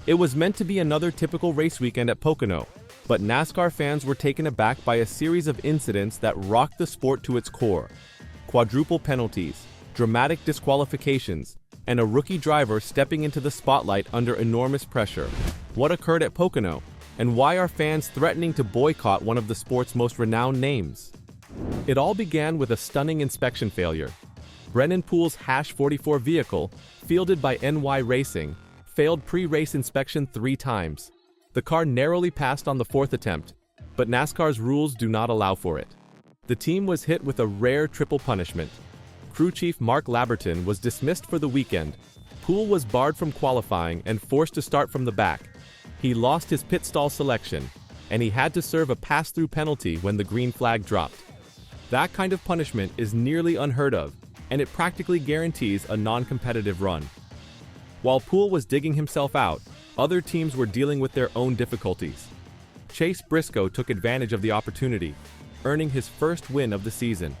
It was meant to be another typical race weekend at Pocono, but NASCAR fans were taken aback by a series of incidents that rocked the sport to its core. Quadruple penalties, dramatic disqualifications, and a rookie driver stepping into the spotlight under enormous pressure. What occurred at Pocono, and why are fans threatening to boycott one of the sport's most renowned names? It all began with a stunning inspection failure. Brennan Poole's #44 vehicle, fielded by NY Racing, failed pre-race inspection 3 times. The car narrowly passed on the 4th attempt, but NASCAR's rules do not allow for it. The team was hit with a rare triple punishment. Crew chief Mark Laberton was dismissed for the weekend. Poole was barred from qualifying and forced to start from the back. He lost his pit stall selection, and he had to serve a pass-through penalty when the green flag dropped. That kind of punishment is nearly unheard of, and it practically guarantees a non-competitive run. While Poole was digging himself out, other teams were dealing with their own difficulties. Chase Briscoe took advantage of the opportunity, earning his first win of the season.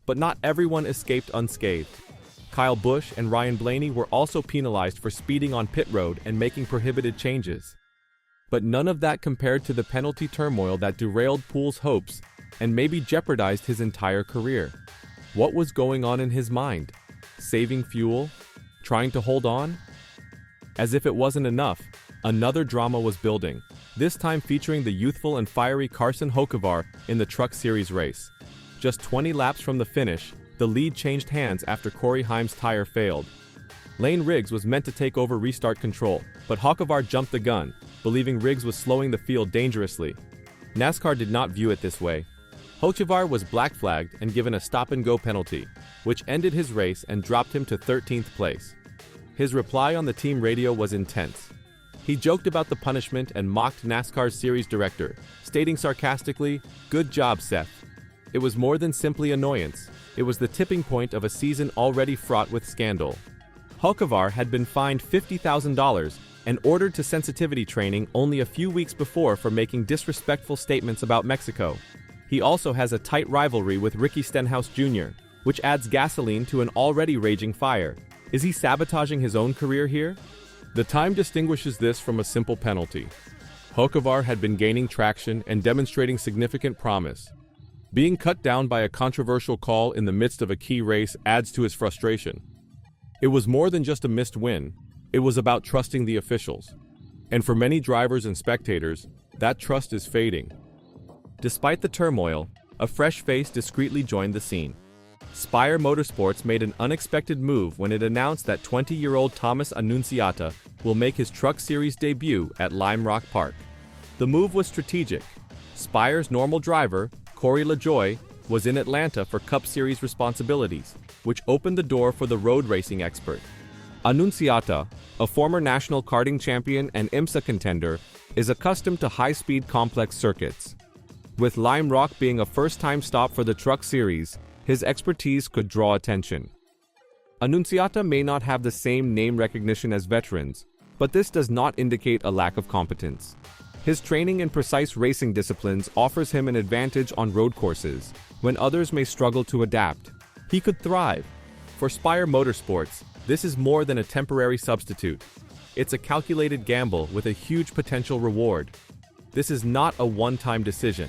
But not everyone escaped unscathed. Kyle Busch and Ryan Blaney were also penalized for speeding on pit road and making prohibited changes. But none of that compared to the penalty turmoil that derailed Poole's hopes and maybe jeopardized his entire career. What was going on in his mind? Saving fuel? Trying to hold on? As if it wasn't enough, another drama was building, this time featuring the youthful and fiery Carson Hocevar in the Truck Series race. Just 20 laps from the finish, the lead changed hands after Corey Haim's tire failed. Lane Riggs was meant to take over restart control, but Hocevar jumped the gun, believing Riggs was slowing the field dangerously. NASCAR did not view it this way. Hocevar was black flagged and given a stop-and-go penalty, which ended his race and dropped him to 13th place. His reply on the team radio was intense. He joked about the punishment and mocked NASCAR's series director, stating sarcastically, "Good job, Seth." It was more than simply annoyance. It was the tipping point of a season already fraught with scandal. Hocevar had been fined $50,000 and ordered to sensitivity training only a few weeks before for making disrespectful statements about Mexico. He also has a tight rivalry with Ricky Stenhouse Jr., which adds gasoline to an already raging fire. Is he sabotaging his own career here? The time distinguishes this from a simple penalty. Hocevar had been gaining traction and demonstrating significant promise. Being cut down by a controversial call in the midst of a key race adds to his frustration. It was more than just a missed win. It was about trusting the officials. And for many drivers and spectators, that trust is fading. Despite the turmoil, a fresh face discreetly joined the scene. Spire Motorsports made an unexpected move when it announced that 20-year-old Thomas Annunziata will make his Truck Series debut at Lime Rock Park. The move was strategic. Spire's normal driver, Corey LaJoie, was in Atlanta for Cup Series responsibilities, which opened the door for the road racing expert. Annunziata, a former national karting champion and IMSA contender, is accustomed to high-speed complex circuits. With Lime Rock being a first-time stop for the Truck Series, his expertise could draw attention. Annunziata may not have the same name recognition as veterans, but this does not indicate a lack of competence. His training in precise racing disciplines offers him an advantage on road courses, when others may struggle to adapt. He could thrive. For Spire Motorsports, this is more than a temporary substitute. It's a calculated gamble with a huge potential reward. This is not a one-time decision.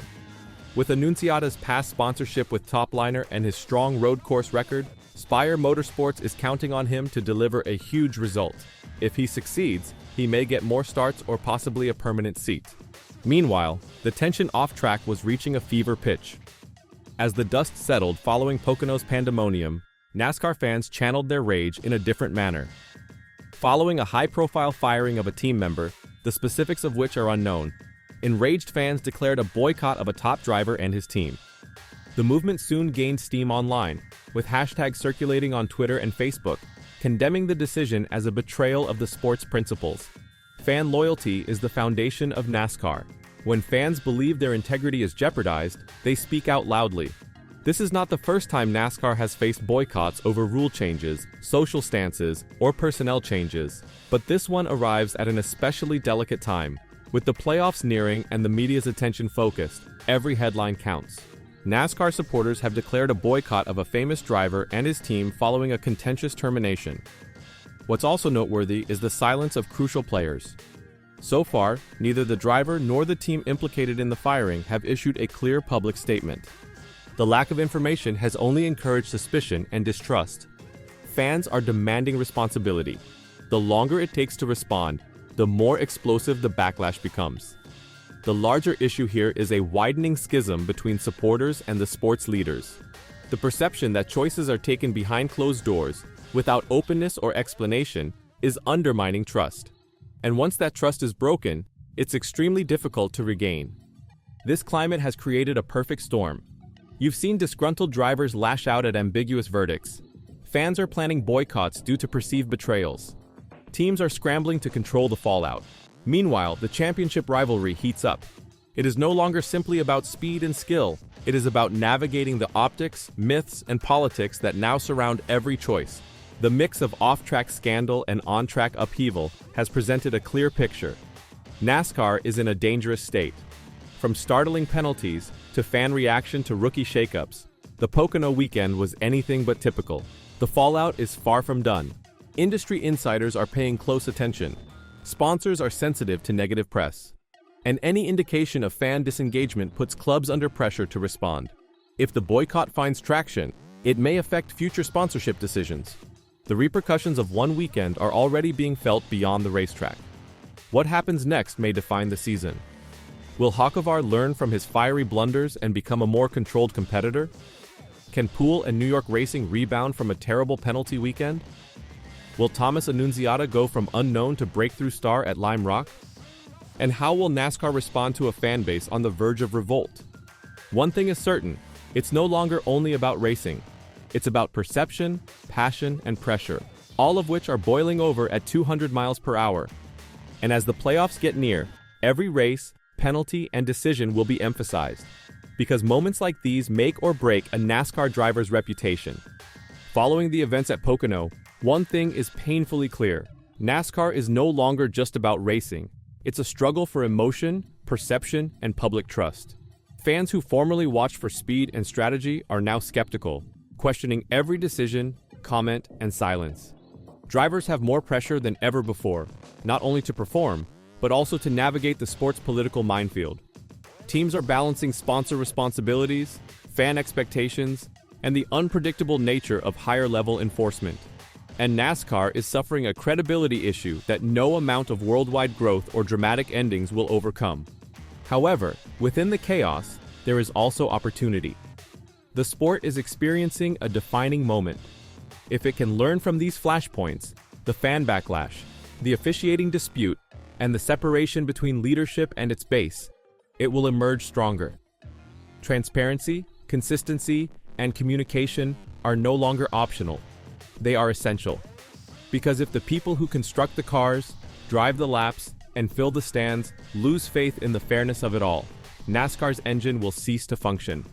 With Annunziata's past sponsorship with Topliner and his strong road course record, Spire Motorsports is counting on him to deliver a huge result. If he succeeds, he may get more starts or possibly a permanent seat. Meanwhile, the tension off-track was reaching a fever pitch. As the dust settled following Pocono's pandemonium, NASCAR fans channeled their rage in a different manner. Following a high-profile firing of a team member, the specifics of which are unknown, enraged fans declared a boycott of a top driver and his team. The movement soon gained steam online, with hashtags circulating on Twitter and Facebook, condemning the decision as a betrayal of the sport's principles. Fan loyalty is the foundation of NASCAR. When fans believe their integrity is jeopardized, they speak out loudly. This is not the first time NASCAR has faced boycotts over rule changes, social stances, or personnel changes, but this one arrives at an especially delicate time. With the playoffs nearing and the media's attention focused, every headline counts. NASCAR supporters have declared a boycott of a famous driver and his team following a contentious termination. What's also noteworthy is the silence of crucial players. So far, neither the driver nor the team implicated in the firing have issued a clear public statement. The lack of information has only encouraged suspicion and distrust. Fans are demanding responsibility. The longer it takes to respond, the more explosive the backlash becomes. The larger issue here is a widening schism between supporters and the sport's leaders. The perception that choices are taken behind closed doors, without openness or explanation, is undermining trust. And once that trust is broken, it's extremely difficult to regain. This climate has created a perfect storm. You've seen disgruntled drivers lash out at ambiguous verdicts. Fans are planning boycotts due to perceived betrayals. Teams are scrambling to control the fallout. Meanwhile, the championship rivalry heats up. It is no longer simply about speed and skill. It is about navigating the optics, myths, and politics that now surround every choice. The mix of off-track scandal and on-track upheaval has presented a clear picture. NASCAR is in a dangerous state. From startling penalties to fan reaction to rookie shakeups, the Pocono weekend was anything but typical. The fallout is far from done. Industry insiders are paying close attention. Sponsors are sensitive to negative press. And any indication of fan disengagement puts clubs under pressure to respond. If the boycott finds traction, it may affect future sponsorship decisions. The repercussions of one weekend are already being felt beyond the racetrack. What happens next may define the season. Will Hocevar learn from his fiery blunders and become a more controlled competitor? Can Poole and New York Racing rebound from a terrible penalty weekend? Will Thomas Annunziata go from unknown to breakthrough star at Lime Rock? And how will NASCAR respond to a fan base on the verge of revolt? One thing is certain, it's no longer only about racing. It's about perception, passion, and pressure, all of which are boiling over at 200 miles per hour. And as the playoffs get near, every race, penalty, and decision will be emphasized. Because moments like these make or break a NASCAR driver's reputation. Following the events at Pocono, one thing is painfully clear. NASCAR is no longer just about racing. It's a struggle for emotion, perception, and public trust. Fans who formerly watched for speed and strategy are now skeptical, questioning every decision, comment, and silence. Drivers have more pressure than ever before, not only to perform, but also to navigate the sport's political minefield. Teams are balancing sponsor responsibilities, fan expectations, and the unpredictable nature of higher-level enforcement. And NASCAR is suffering a credibility issue that no amount of worldwide growth or dramatic endings will overcome. However, within the chaos, there is also opportunity. The sport is experiencing a defining moment. If it can learn from these flashpoints, the fan backlash, the officiating dispute, and the separation between leadership and its base, it will emerge stronger. Transparency, consistency, and communication are no longer optional. They are essential. Because if the people who construct the cars, drive the laps, and fill the stands lose faith in the fairness of it all, NASCAR's engine will cease to function.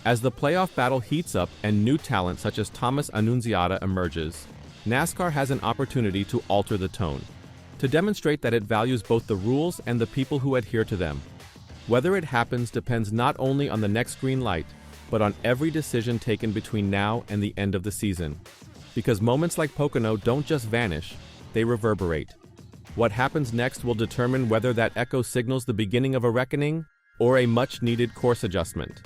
As the playoff battle heats up and new talent such as Thomas Annunziata emerges, NASCAR has an opportunity to alter the tone, to demonstrate that it values both the rules and the people who adhere to them. Whether it happens depends not only on the next green light, but on every decision taken between now and the end of the season. Because moments like Pocono don't just vanish, they reverberate. What happens next will determine whether that echo signals the beginning of a reckoning or a much-needed course adjustment.